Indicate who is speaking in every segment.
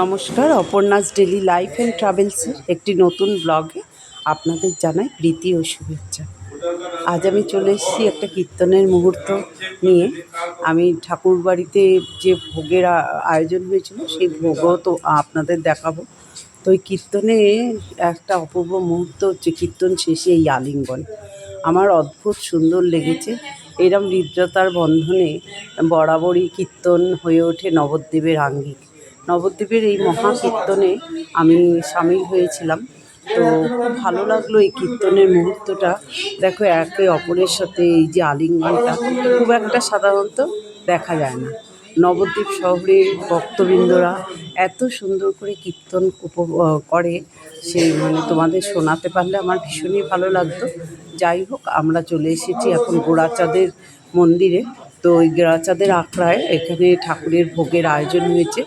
Speaker 1: নমস্কার, Aparna's daily life and ট্রাভেলসের একটি নতুন ব্লগে আপনাদের জানাই প্রীতি ও শুভেচ্ছা। আজ আমি চলে এসেছি একটা কীর্তনের মুহূর্ত নিয়ে। আমি ঠাকুর বাড়িতে যে ভোগের আয়োজন হয়েছিল সেই ভোগও তো আপনাদের দেখাবো। তো ওই কীর্তনে একটা অপূর্ব মুহূর্ত হচ্ছে কীর্তন শেষে এই আলিঙ্গন। আমার অদ্ভুত সুন্দর লেগেছে। এরম হৃদ্রতার বন্ধনে বরাবরই কীর্তন হয়ে ওঠে নবদ্বীপের আঙ্গিক। নবদ্বীপের এই মহাকীর্তনে আমি সামিল হয়েছিলাম। তো খুব ভালো লাগলো এই কীর্তনের মুহূর্তটা। দেখো, একে অপরের সাথে এই যে আলিঙ্গনটা খুব একটা সাধারণত দেখা যায় না। নবদ্বীপ শহরের ভক্তবৃন্দরা এত সুন্দর করে কীর্তন করে, সে তোমাদের শোনাতে পারলে আমার ভীষণই ভালো লাগতো। যাই হোক, আমরা চলে এসেছি এখন গোড়াচাঁদের মন্দিরে। তো ওই গোড়াচাঁদের আখড়ায় এখানে ঠাকুরের ভোগের আয়োজন হয়েছে।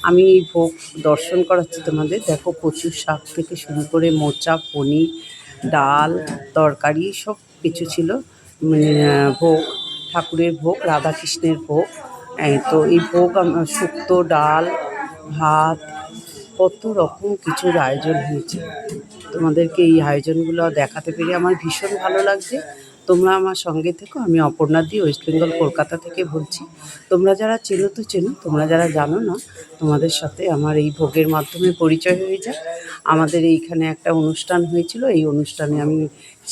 Speaker 1: আমি এই ভোগ দর্শন করাচ্ছি তোমাদের। দেখো, কচুর শাক থেকে শুরু করে মোচা, পনির, ডাল, তরকারি সব কিছু ছিল। ভোগ, ঠাকুরের ভোগ, রাধাকৃষ্ণের ভোগ। তো এই ভোগ শুক্তো, ডাল, ভাত, কত রকম কিছুর আয়োজন হয়েছে। তোমাদেরকে এই আয়োজনগুলো দেখাতে পেরে আমার ভীষণ ভালো লাগছে। তোমরা আমার সঙ্গে থেকো। আমি অপর্ণাদি, ওয়েস্ট বেঙ্গল, কলকাতা থেকে বলছি। তোমরা যারা চেনো তো চেনো, তোমরা যারা জানো না, তোমাদের সাথে আমার এই ভোগের মাধ্যমে পরিচয় হয়ে যায়। আমাদের এইখানে একটা অনুষ্ঠান হয়েছিল, এই অনুষ্ঠানে আমি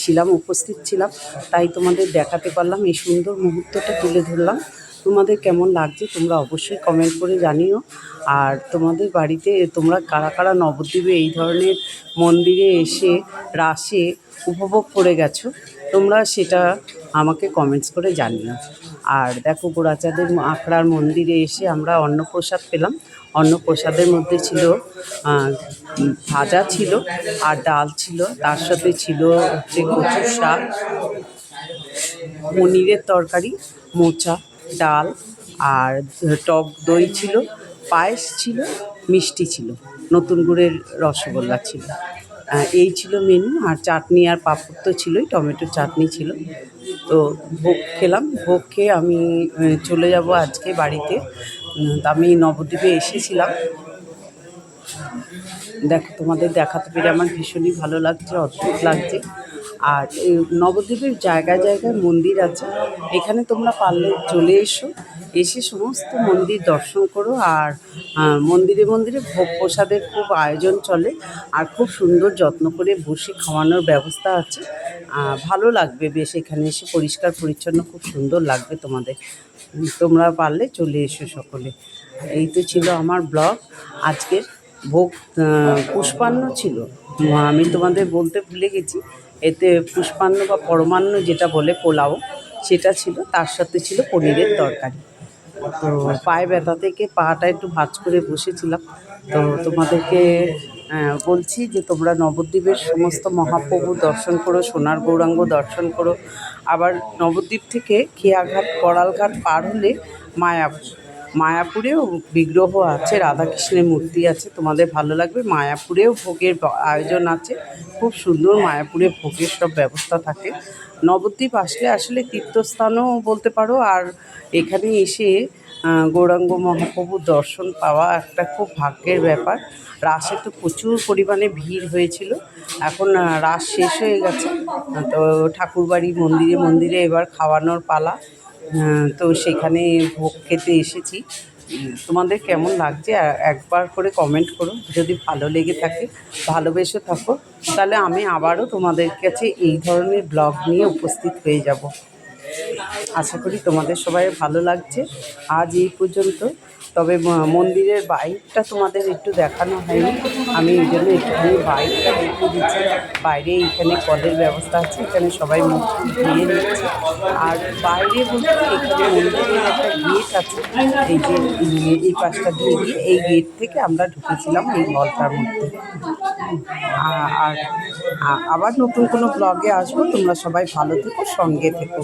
Speaker 1: ছিলাম, উপস্থিত ছিলাম, তাই তোমাদের দেখাতে পারলাম, এই সুন্দর মুহূর্তটা তুলে ধরলাম। তোমাদের কেমন লাগছে তোমরা অবশ্যই কমেন্ট করে জানিও। আর তোমাদের বাড়িতে তোমরা কারা কারা নবদ্বীপে এই ধরনের মন্দিরে এসে রাসে উপভোগ করে গেছো, তোমরা সেটা আমাকে কমেন্টস করে জানিও। আর দেখো, গোড়াচাঁদের আখড়ার মন্দিরে এসে আমরা অন্নপ্রসাদ পেলাম। অন্নপ্রসাদের মধ্যে ছিল ভাজা ছিল আর ডাল ছিল, তার সাথে ছিল হচ্ছে কচুর শাক, পনিরের তরকারি, মোচা, ডাল, আর টক দই ছিল, পায়েস ছিল, মিষ্টি ছিল, নতুন গুড়ের রসগোল্লা ছিল। এই ছিল মেনু। আর চাটনি আর পাঁপড় তো ছিলই, টমেটোর চাটনি ছিল। তো ভোগ খেলাম। ভোগ খেয়ে আমি চলে যাব আজকে বাড়িতে। আমি নবদ্বীপে এসেছিলাম। দেখো, তোমাদের দেখাতে পেরে আমার ভীষণই ভালো লাগছে, অদ্ভুত লাগছে। আর এই নবদ্বীপের জায়গায় জায়গায় মন্দির আছে, এখানে তোমরা পারলে চলে এসো, এসে সমস্ত মন্দির দর্শন করো। আর মন্দিরে মন্দিরে ভোগ প্রসাদের খুব আয়োজন চলে, আর খুব সুন্দর যত্ন করে বসে খাওয়ানোর ব্যবস্থা আছে। ভালো লাগবে বেশ, এখানে এসে পরিষ্কার পরিচ্ছন্ন, খুব সুন্দর লাগবে তোমাদের। তোমরা পারলে চলে এসো সকলে। এই তো ছিল আমার ব্লগ আজকের। ভোগ পুষ্পান্ন ছিল, আমি তোমাদের বলতে ভুলে গেছি। এতে পুষ্পান্ন বা পরমান্ন যেটা বলে পোলাও, সেটা ছিল, তার সাথে ছিল পনিরের তরকারি। তো পায়ে ব্যথা থেকে পাটা একটু ভাঁজ করে বসেছিলাম। তো তোমাদেরকে বলছি যে তোমরা নবদ্বীপের সমস্ত মহাপ্রভু দর্শন করো, সোনার গৌরাঙ্গ দর্শন করো। আবার নবদ্বীপ থেকে খেয়াঘাট, বড়ালঘাট পার হলে মায়াপুর, মায়াপুরেও বিগ্রহ আছে, রাধাকৃষ্ণের মূর্তি আছে, তোমাদের ভালো লাগবে। মায়াপুরেও ভোগের আয়োজন আছে, খুব সুন্দর মায়াপুরে ভোগের সব ব্যবস্থা থাকে। নবদ্বীপ আসলে আসলে তীর্থস্থানও বলতে পারো। আর এখানে এসে গৌরাঙ্গ মহাপ্রভুর দর্শন পাওয়া একটা খুব ভাগ্যের ব্যাপার। রাসে তো প্রচুর পরিমাণে ভিড় হয়েছিল, এখন রাস শেষ হয়ে গেছে। তো ঠাকুরবাড়ি মন্দিরে মন্দিরে এবার খাওয়ানোর পালা। তো সেখানে ভোগ খেতে এসেছি। তোমাদের কেমন লাগছে একবার করে কমেন্ট করো। যদি ভালো লেগে থাকে, ভালোবেসে থাকো, তাহলে আমি আবারও তোমাদের কাছে এই ধরনের ব্লগ নিয়ে উপস্থিত হয়ে যাব। আশা করি তোমাদের সবাই ভালো লাগছে। আজ এই পর্যন্ত। তবে মন্দিরের বাইরটা তোমাদের একটু দেখানো হয়নি, আমি এই জন্য একটুখানি বাইরটা দেখিয়ে দিচ্ছি। বাইরে এইখানে কলের ব্যবস্থা আছে, এখানে সবাই মুখ ধুয়ে নিচ্ছে। আর বাইরে বলতে এখানে মন্দিরের একটা গেট আছে, এই যে এই পাশটা দিয়ে গিয়ে এই গেট থেকে আমরা ঢুকেছিলাম এই হলটার মধ্যে। আর আবার নতুন কোনো ব্লগে আসবো। তোমরা সবাই ভালো থেকো, সঙ্গে থেকো।